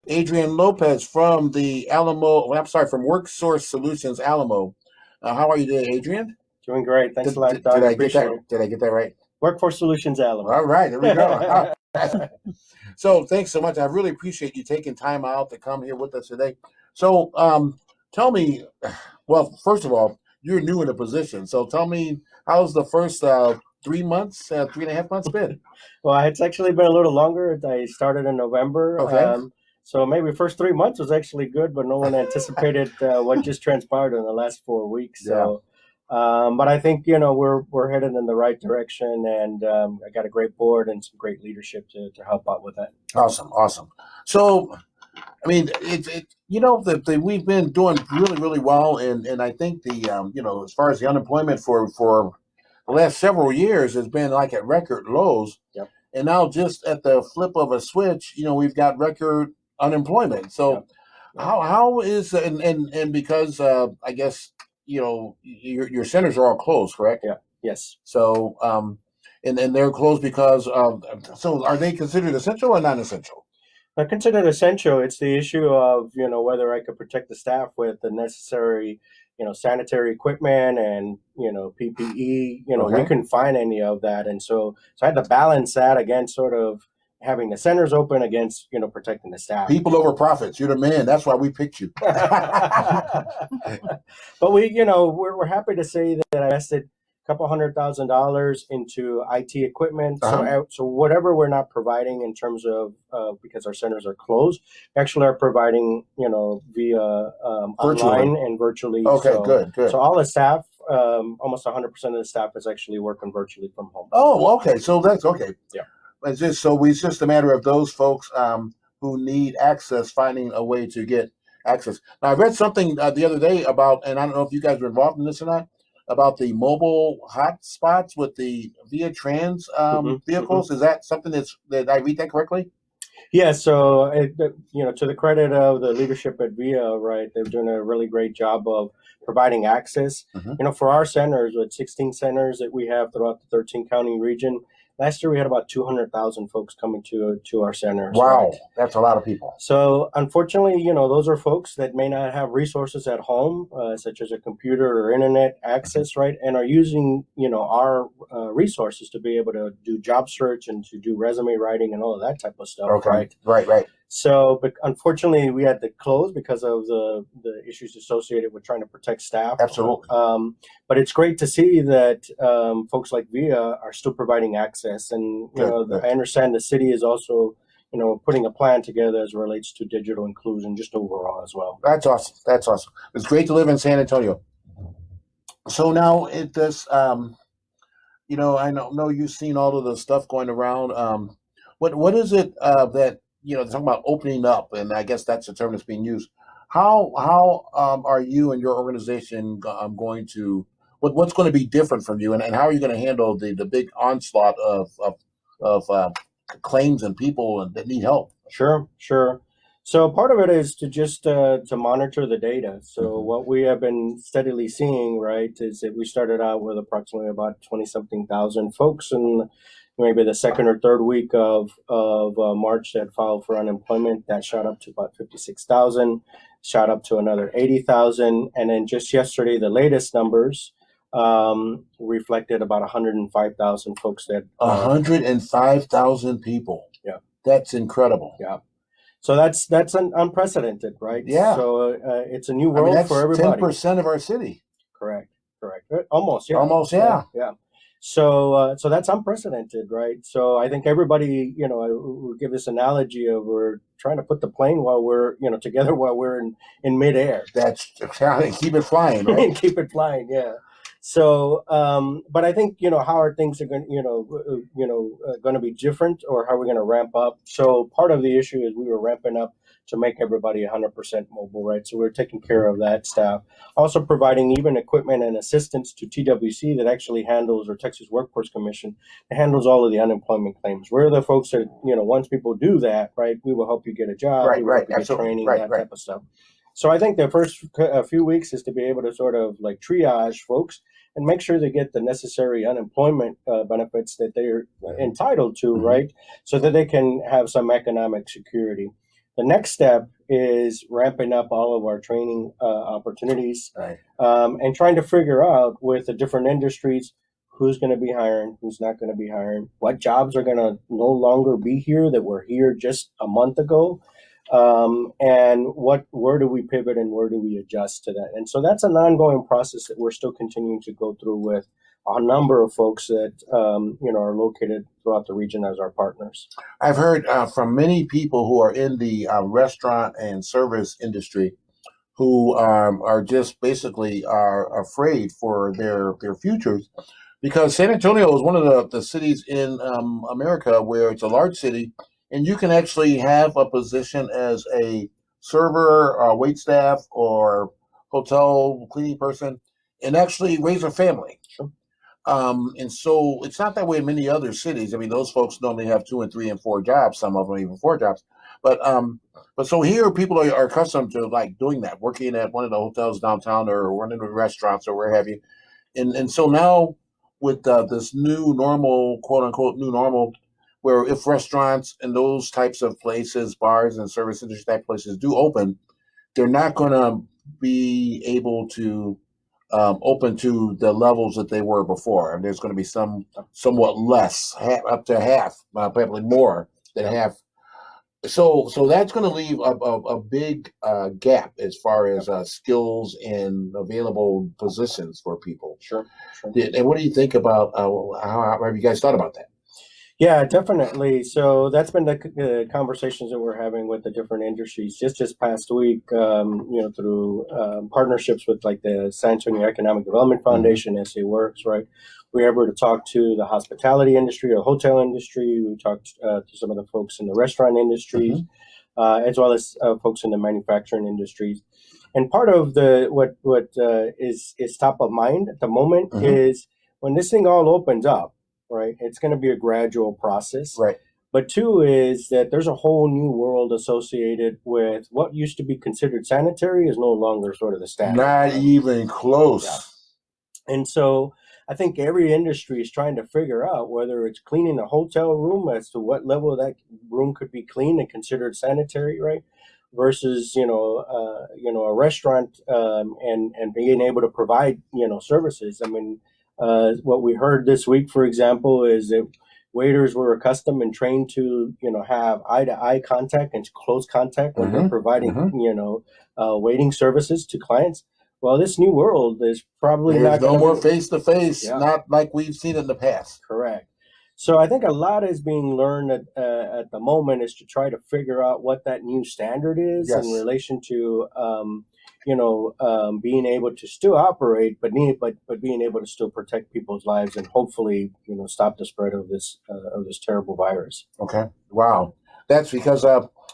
Adrian Lopez from the Alamo. Well, I'm sorry, from Worksource Solutions, Alamo. How are you today, Adrian? Doing great. Thanks a Did, lot, did, did Doug. I get that? Appreciate it. Did I get that right? Workforce Solutions Alamo. All right, there we go. So thanks so much. I really appreciate you taking time out to come here with us today. So tell me, well, first of all, you're new in the position. So tell me, how's the first 3 months, 3.5 months been? Well, it's actually been a little longer. I started in November. Okay. So maybe the first 3 months was actually good, but no one anticipated what just transpired in the last 4 weeks. Yeah. But I think we're headed in the right direction, and I got a great board and some great leadership to help out with that. Awesome. Awesome. So I mean, we've been doing really, really well, and I think as far as the unemployment for the last several years has been like at record lows, Yep. and now just at the flip of a switch, we've got record unemployment. So Yep. Yep. how is and because I guess your centers are all closed, correct? Yeah. Yes. So and they're closed because of. So are they considered essential or non-essential? I consider it essential. It's the issue of whether I could protect the staff with the necessary sanitary equipment and PPE. We Okay. couldn't find any of that, and so I had to balance that against sort of having the centers open against protecting the staff. People over profits. You're the man. That's why we picked you. But we're happy to say that I invested a couple $100,000 into IT equipment. So whatever we're not providing in terms of because our centers are closed, we actually are providing via online and virtually. Okay, so, good. So all the staff, almost 100% of the staff is actually working virtually from home. Oh, okay. So that's okay. Yeah. It's just a matter of those folks who need access finding a way to get access. Now, I read something the other day about, and I don't know if you guys were involved in this or not, about the mobile hotspots with the via trans vehicles. Is that something that I read that correctly? Yeah, so to the credit of the leadership at VIA, right, they're doing a really great job of providing access. For our centers, with 16 centers that we have throughout the 13 county region, last year we had about 200,000 folks coming to our centers. Wow, right? That's a lot of people. So unfortunately, those are folks that may not have resources at home, such as a computer or internet access, right, and are using our resources to be able to do job search and to do resume writing and all of that type of stuff. Okay. Right. Right. So, but unfortunately, we had to close because of the issues associated with trying to protect staff. Absolutely. But it's great to see that folks like VIA are still providing access, and Good. I understand the city is also putting a plan together as it relates to digital inclusion, just overall as well. That's awesome. It's great to live in San Antonio. So now it does. I know you've seen all of the stuff going around. What is it that talking about opening up, and I guess that's the term that's being used. How are you and your organization going to what's going to be different from you, and how are you going to handle the big onslaught of claims and people that need help? Sure. So part of it is to just to monitor the data. So what we have been steadily seeing, right, is that we started out with approximately about 20-something thousand folks, and maybe the second or third week of March that filed for unemployment. That shot up to about 56,000, shot up to another 80,000, and then just yesterday, the latest numbers reflected about 105,000 folks that 105,000 people. Yeah, that's incredible. Yeah. So that's unprecedented, right? Yeah. So it's a new world that's for everybody. 10% of our city. Correct. Almost. Yeah. Almost. Yeah. Yeah. So that's unprecedented, right? So I think everybody, will give this analogy of we're trying to put the plane while we're, together while we're in midair. That's keep it flying, right? Keep it flying. Yeah. So, but I think how are things are going, going to be different, or how we're going to ramp up. So part of the issue is we were ramping up to make everybody 100% mobile, right? So we're taking care of that staff, also providing even equipment and assistance to TWC that actually handles, or Texas Workforce Commission, that handles all of the unemployment claims. We're the folks that once people do that, right, we will help you get a job, right, we will help you get absolutely, training, right, that right. type of stuff. So I think the first few weeks is to be able to sort of like triage folks and make sure they get the necessary unemployment benefits that they're entitled to, right? So that they can have some economic security. The next step is ramping up all of our training opportunities, Right. and trying to figure out with the different industries who's going to be hiring, who's not going to be hiring, what jobs are going to no longer be here that were here just a month ago, and where do we pivot and where do we adjust to that. And so that's an ongoing process that we're still continuing to go through with a number of folks that are located throughout the region as our partners. I've heard from many people who are in the restaurant and service industry who are just basically are afraid for their futures because San Antonio is one of the cities in America where it's a large city and you can actually have a position as a server, wait staff, or hotel cleaning person and actually raise a family. Sure. And so it's not that way in many other cities. I mean, those folks normally have 2 and 3 and 4 jobs, some of them even 4 jobs. But so here people are accustomed to like doing that, working at one of the hotels downtown or running the restaurants or where have you. And so now with this new normal, quote unquote, new normal, where if restaurants and those types of places, bars and service industry type places do open, they're not going to be able to open to the levels that they were before. And there's going to be somewhat less, up to half, probably more than half. So that's going to leave a big gap as far as skills and available positions for people. Sure. And what do you think about how have you guys thought about that? Yeah, definitely. So that's been the conversations that we're having with the different industries. Just past week, through partnerships with like the San Antonio Economic Development Foundation, SA Works, right? We were able to talk to the hospitality industry or hotel industry. We talked to some of the folks in the restaurant industries, as well as folks in the manufacturing industries. And part of what is top of mind at the moment is when this thing all opens up. Right, it's going to be a gradual process. Right. But 2 is that there's a whole new world associated with what used to be considered sanitary is no longer sort of the standard. Not even close. Yeah. And so I think every industry is trying to figure out whether it's cleaning a hotel room as to what level that room could be cleaned and considered sanitary, right? Versus a restaurant and being able to provide services. I mean. What we heard this week, for example, is that waiters were accustomed and trained to, have eye-to-eye contact and close contact when they're providing, waiting services to clients. Well, this new world is probably There's not no more face-to-face, not like we've seen in the past. Correct. So I think a lot is being learned at the moment is to try to figure out what that new standard is in relation to being able to still operate, but being able to still protect people's lives and hopefully, stop the spread of this terrible virus. Okay. Wow. That's because,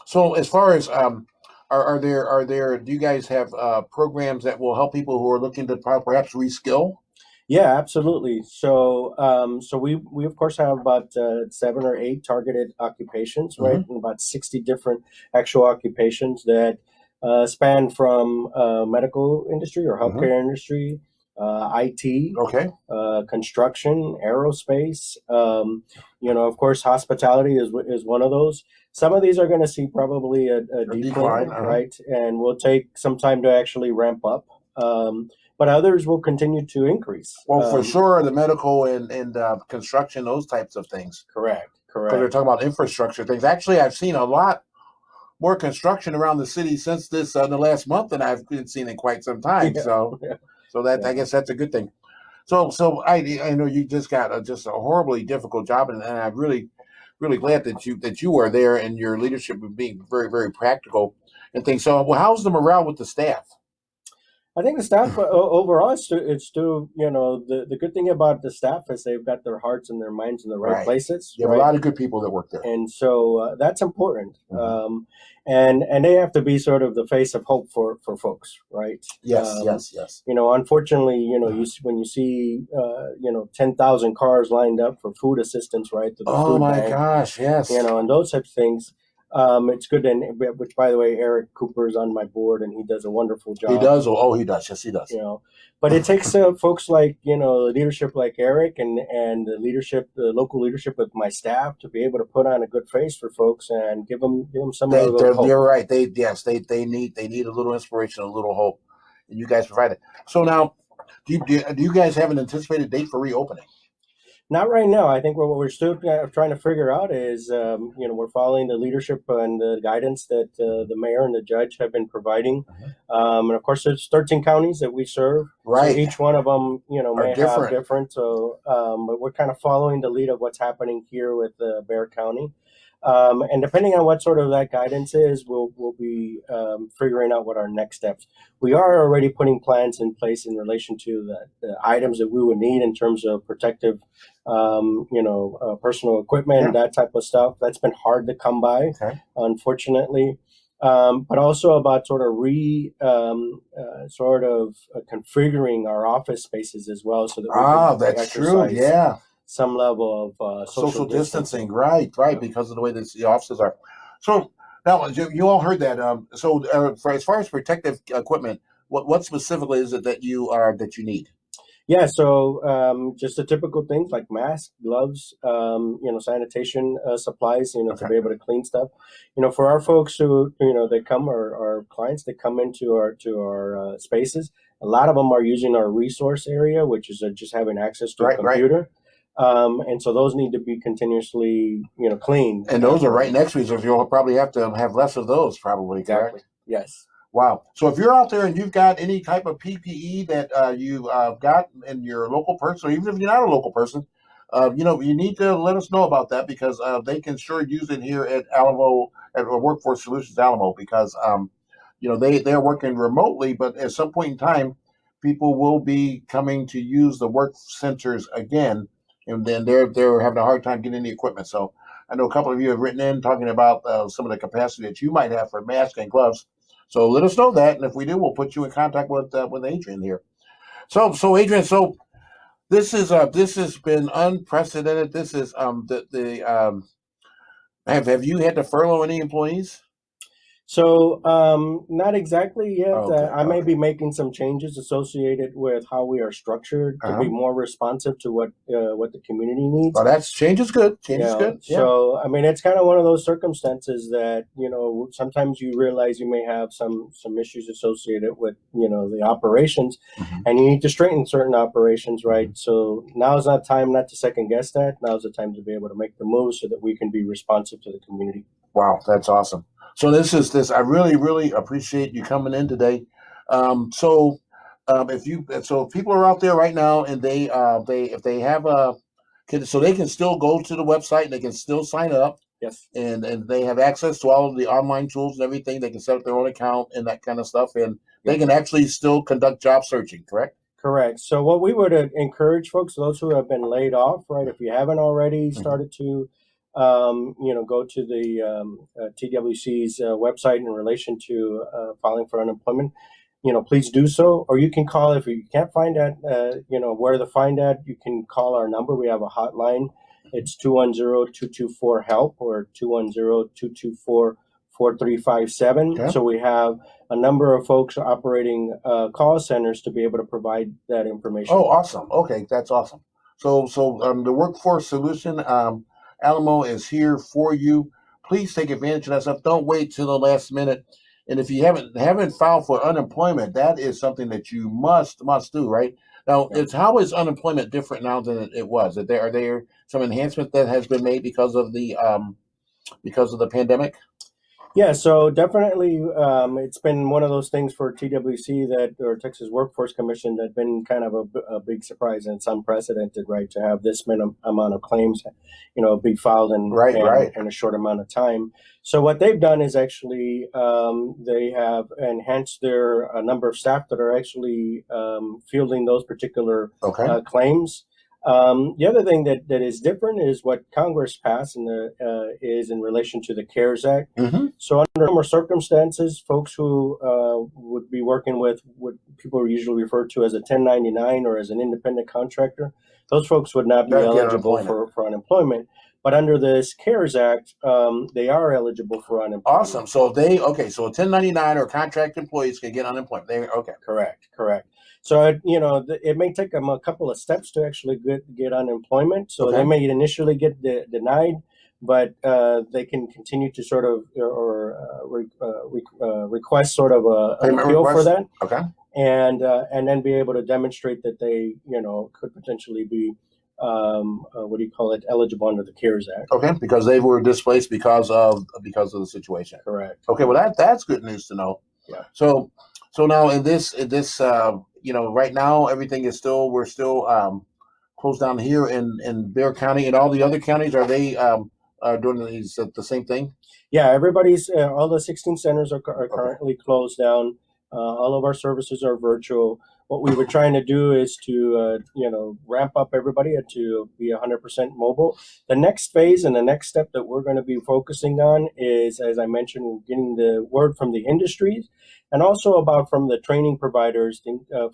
so as far as, are there, do you guys have programs that will help people who are looking to perhaps reskill? Yeah, absolutely. So, we of course have about 7 or 8 targeted occupations, right? And about 60 different actual occupations that span from medical industry or healthcare industry, IT, construction, aerospace. Of course, hospitality is one of those. Some of these are going to see probably a decline, right? And will take some time to actually ramp up. But others will continue to increase. Well, for sure, the medical and construction, those types of things. Correct. Because they're talking about infrastructure things. Actually, I've seen a lot more construction around the city since this in the last month than I've been seen in quite some time. So that I guess that's a good thing. So I know you just got just a horribly difficult job, and I'm really glad that you are there and your leadership being very, very practical and things. So, well, how's the morale with the staff? I think the staff overall, it's still, the good thing about the staff is they've got their hearts and their minds in the right places. You have a lot of good people that work there. And so that's important. And they have to be sort of the face of hope for folks, right? Yes. Unfortunately, when you see, 10,000 cars lined up for food assistance, right? Oh my gosh, yes. And those types of things. It's good, and which, by the way, Eric Cooper is on my board, and he does a wonderful job. He does. Oh, he does. Yes, he does. But it takes folks like leadership like Eric and the local leadership with my staff to be able to put on a good face for folks and give them some of the hope. You're right. They need a little inspiration, a little hope, and you guys provide it. So now, do you guys have an anticipated date for reopening? Not right now. I think what we're still trying to figure out is, we're following the leadership and the guidance that the mayor and the judge have been providing. And of course, there's 13 counties that we serve. Right. So each one of them, may different. have different. So, but we're kind of following the lead of what's happening here with Bexar County. And depending on what sort of that guidance is, we'll be figuring out what our next steps. We are already putting plans in place in relation to the items that we would need in terms of protective, personal equipment, that type of stuff. That's been hard to come by, unfortunately. But also about sort of configuring our office spaces as well, so that we can that's true. Yeah. Some level of social distancing, right, because of the way the offices are. So now you all heard that. For as far as protective equipment, what specifically is it that you need? Yeah, so just the typical things like masks, gloves, sanitation supplies, to be able to clean stuff. For our folks who they come, our clients that come into our spaces, a lot of them are using our resource area, which is just having access to a computer. Right. And so those need to be continuously, cleaned. And those are right next to each other. You'll probably have to have less of those, probably. Exactly. Correct? Yes. Wow. So if you're out there and you've got any type of PPE that you got in your local person, or even if you're not a local person, you need to let us know about that, because they can sure use it here at Alamo, at Workforce Solutions Alamo, because they're working remotely, but at some point in time, people will be coming to use the work centers again. And then they're having a hard time getting the equipment. So I know a couple of you have written in talking about some of the capacity that you might have for masks and gloves. So let us know that, and if we do, we'll put you in contact with Adrian here. So Adrian, this has been unprecedented. This is have you had to furlough any employees? So not exactly yet. I may be making some changes associated with how we are structured to be more responsive to what the community needs. Well, change is good. Change is good. Yeah. So it's kind of one of those circumstances that sometimes you realize you may have some issues associated with the operations, and you need to straighten certain operations, right? So now's not time not to second guess that. Now's the time to be able to make the move so that we can be responsive to the community. Wow, that's awesome. So I really, really appreciate you coming in today. If people are out there right now and if they have so they can still go to the website and they can still sign up. Yes. And they have access to all of the online tools and everything. They can set up their own account and that kind of stuff, and they can actually still conduct job searching. Correct. Correct. So what we would encourage folks, those who have been laid off, right? If you haven't already started to go to the TWC's website in relation to filing for unemployment, please do so. Or you can call, if you can't find that, where to find that, you can call our number. We have a hotline. It's 210-224-HELP or 210-224-4357. Okay. So we have a number of folks operating call centers to be able to provide that information. Oh, awesome. Okay, that's awesome. So the Workforce Solution Alamo is here for you. Please take advantage of that stuff. Don't wait till the last minute. And if you haven't filed for unemployment, that is something that you must do, right? Now, how is unemployment different now than it was? Are there some enhancement that has been made because of the pandemic? Yeah, so definitely, it's been one of those things for TWC or Texas Workforce Commission that's been kind of a big surprise, and it's unprecedented, right, to have this amount of claims, be filed in a short amount of time. So what they've done is actually they have enhanced their number of staff that are actually fielding those particular claims. The other thing that is different is what Congress passed is in relation to the CARES Act. Mm-hmm. So under normal circumstances, folks who would be working with what people usually refer to as a 1099 or as an independent contractor, those folks would not be eligible for unemployment. But under this CARES Act, they are eligible for unemployment. Awesome. So so 1099 or contract employees can get unemployment. Okay. Correct. So it may take them a couple of steps to actually get unemployment. So they may initially get denied, but they can continue to sort of request sort of an appeal for that. Okay. And then be able to demonstrate that they could potentially be eligible under the CARES Act. Okay, because they were displaced because of the situation. Correct. Okay, well that's good news to know. Yeah. So now in this right now everything is we're still closed down here in Bear County, and all the other counties, are they doing the same thing? Yeah, everybody's all the 16 centers are currently closed down. All of our services are virtual. What we were trying to do is to ramp up everybody to be 100% mobile. The next phase and the next step that we're going to be focusing on is, as I mentioned, getting the word from the industries, and also from the training providers,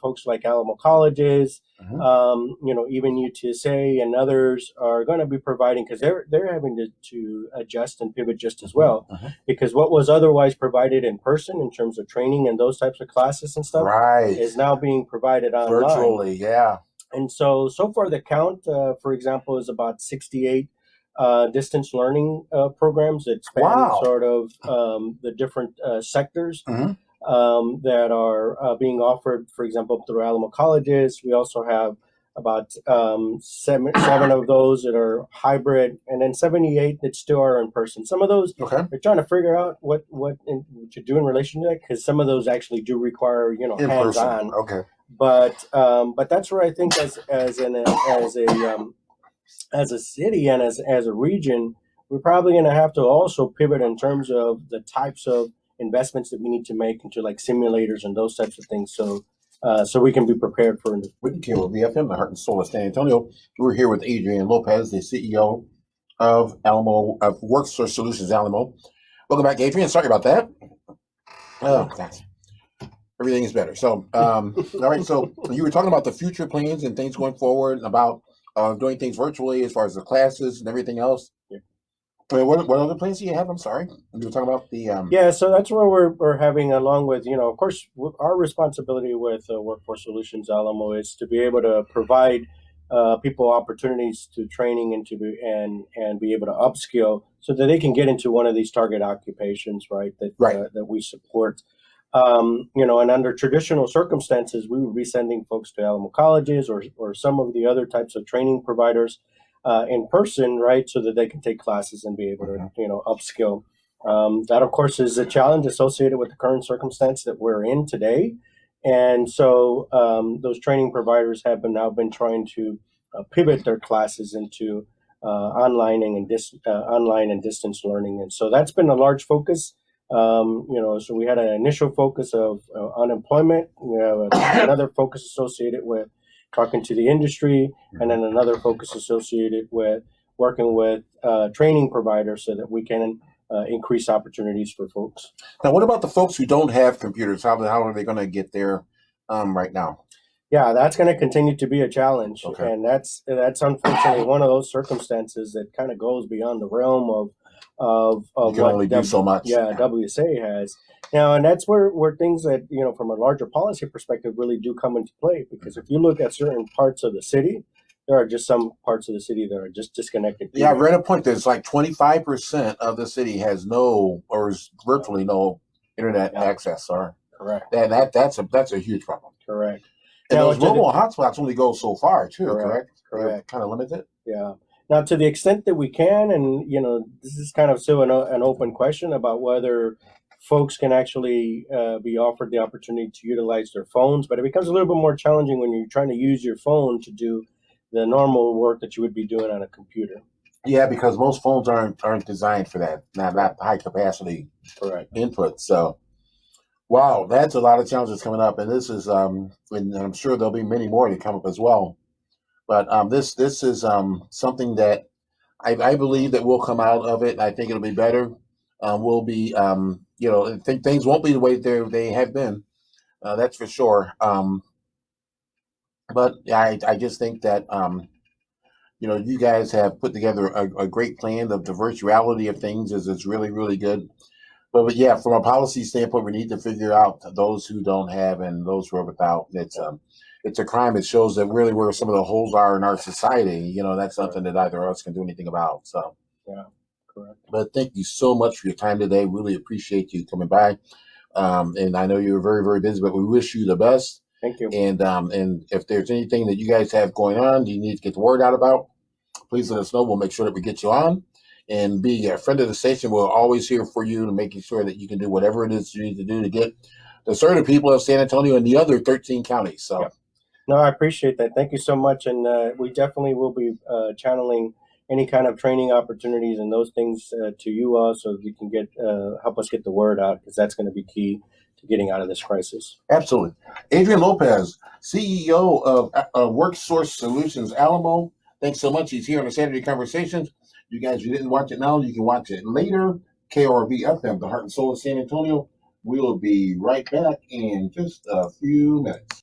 folks like Alamo colleges, even UTSA and others are going to be providing, because they're having to adjust and pivot just as well, because what was otherwise provided in person in terms of training and those types of classes and stuff is now being provided online. Virtually, yeah. And so far the count, for example, is about 68 distance learning programs that span sort of the different sectors that are being offered, for example, through Alamo colleges. We also have about seven of those that are hybrid, and then 78 that still are in person. Some of those, they're trying to figure out what to do in relation to that, because some of those actually do require hands-on. Okay. But that's where I think as a city and as a region, we're probably going to have to also pivot in terms of the types of investments that we need to make into like simulators and those types of things. So we can be prepared for it. With BFM, the Heart and Soul of San Antonio. We're here with Adrian Lopez, the CEO of Worksource Solutions Alamo. Welcome back, Adrian. Sorry about that. Oh, gosh. Everything is better. So, all right. So you were talking about the future plans and things going forward, and about doing things virtually as far as the classes and everything else. Yeah. What other plans do you have? I'm sorry. You were talking about the Yeah, so that's where we're having, along with of course, our responsibility with Workforce Solutions Alamo is to be able to provide people opportunities to training and be able to upskill so that they can get into one of these target occupations, that we support. And under traditional circumstances, we would be sending folks to Alamo colleges or some of the other types of training providers in person, right, so that they can take classes and be able to, upskill. That, of course, is a challenge associated with the current circumstance that we're in today. And so those training providers have now been trying to pivot their classes into online and distance learning. And so that's been a large focus. So we had an initial focus of unemployment. We have another focus associated with talking to the industry, and then another focus associated with working with training providers so that we can increase opportunities for folks. Now, what about the folks who don't have computers? How are they going to get there right now? Yeah, that's going to continue to be a challenge, and that's unfortunately one of those circumstances that kind of goes beyond the realm of you can only do so much. Yeah, WSA has now, and that's where things that from a larger policy perspective really do come into play. Because if you look at certain parts of the city, there are just some parts of the city that are just disconnected. Yeah, I read a point that it's like 25% of the city has no or is virtually no internet access. Or correct. And that's a huge problem. Correct. And those mobile hotspots only go so far too. Correct. Correct. Kind of limited. Yeah. Now, to the extent that we can, and this is kind of still an open question about whether folks can actually be offered the opportunity to utilize their phones, but it becomes a little bit more challenging when you're trying to use your phone to do the normal work that you would be doing on a computer. Yeah, because most phones aren't designed for that. Not high capacity input. So, wow, that's a lot of challenges coming up, and this is and I'm sure there'll be many more to come up as well. But this is something that I believe that will come out of it. I think it'll be better. We'll be I think things won't be the way they have been. That's for sure. But I just think that You know, you guys have put together a great plan. The virtuality of things is really, really good. But yeah, from a policy standpoint, we need to figure out those who don't have and those who are without. It's a crime. It shows that really where some of the holes are in our society. You know, that's something that either of us can do anything about. So, Yeah, correct. but thank you so much for your time today. Really appreciate you coming by. And I know you're very, very busy, but we wish you the best. Thank you. And if there's anything that you guys have going on, you need to get the word out about, please let us know. We'll make sure that we get you on. And being a friend of the station, we're always here for you to making sure that you can do whatever it is you need to do to get to serve the people of San Antonio and the other 13 counties. So, Yep. No, I appreciate that. Thank you so much. And we definitely will be channeling any kind of training opportunities and those things to you all so that you can get help us get the word out, because that's going to be key to getting out of this crisis. absolutely. Adrian Lopez, CEO of Worksource Solutions, Alamo. Thanks so much. He's here on the Saturday Conversations. You guys, if you didn't watch it now, you can watch it later. KRB FM, the heart and soul of San Antonio. We'll be right back in just a few minutes.